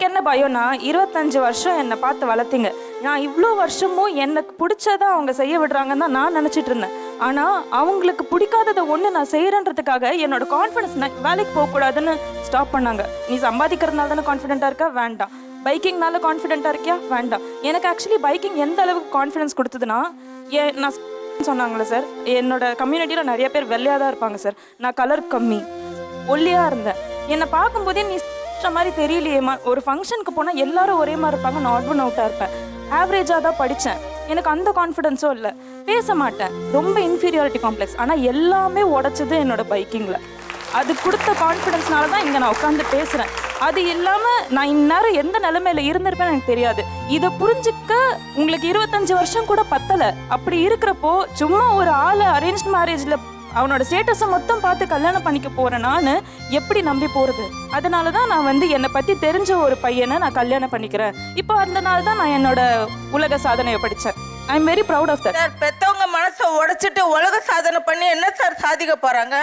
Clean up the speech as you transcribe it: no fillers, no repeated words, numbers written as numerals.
எனக்கு என்ன பயம்னா 25 வருஷம் என்னை பார்த்து வளர்த்தீங்க. நான் இவ்வளோ வருஷமும் எனக்கு பிடிச்சதை அவங்க செய்ய விடுறாங்கன்னு தான் நான் நினச்சிட்டு இருந்தேன். ஆனால் அவங்களுக்கு பிடிக்காததை ஒன்று நான் செய்கிறேன்றதுக்காக என்னோட கான்ஃபிடன்ஸ் வேலைக்கு போகக்கூடாதுன்னு ஸ்டாப் பண்ணாங்க. நீ சம்பாதிக்கிறதுனால தானே கான்ஃபிடென்ட்டாக இருக்க, வேண்டாம். பைக்கிங்னால கான்ஃபிடென்ட்டாக இருக்கியா, வேண்டாம். எனக்கு ஆக்சுவலி பைக்கிங் எந்த அளவுக்கு கான்ஃபிடன்ஸ் கொடுத்ததுன்னா, நான் சொன்னாங்களே சார், என்னோட கம்யூனிட்டியில் நிறைய பேர் வெள்ளையாக தான் இருப்பாங்க சார். நான் கலர் கம்மி, ஒல்லியாக இருந்தேன். என்னை பார்க்கும்போதே நீ மாதிரி தெரியலையேம்மா. ஒரு ஃபங்க்ஷனுக்கு போனால் எல்லாரும் ஒரே மாதிரி இருப்பாங்க, நான் ஆட் ஒன் அவுட்டாக இருப்பேன். ஆவரேஜாக தான் படித்தேன். எனக்கு அந்த கான்ஃபிடென்ஸும் இல்லை, பேச மாட்டேன், ரொம்ப இன்ஃபீரியாரிட்டி காம்ப்ளெக்ஸ். ஆனால் எல்லாமே உடைச்சது என்னோட பைக்கிங்கில். அது கொடுத்த கான்ஃபிடென்ஸ்னால தான் இங்கே நான் உட்காந்து பேசுகிறேன். அது இல்லாமல் நான் இந்நேரம் எந்த நிலைமையில இருந்திருப்பேன்னு எனக்கு தெரியாது. இதை புரிஞ்சுக்க உங்களுக்கு 25 வருஷம் கூட பத்தலை. அப்படி இருக்கிறப்போ சும்மா ஒரு ஆளை அரேஞ்ச் மேரேஜில் அவனோட ஸ்டேட்டஸை மொத்தம் பார்த்து கல்யாணம் பண்ணிக்க போகிறேன் நான் எப்படி நம்பி போகிறது? அதனால தான் நான் என்னை பற்றி தெரிஞ்ச ஒரு பையனை நான் கல்யாணம் பண்ணிக்கிறேன். இப்போ அதனால தான் நான் என்னோட உலக சாதனையை படித்தேன். I am very proud of that. பெற்றவங்க மனசை உடைச்சிட்டு உலக சாதனை பண்ணி என்ன சார் சாதிக்க போகிறாங்க?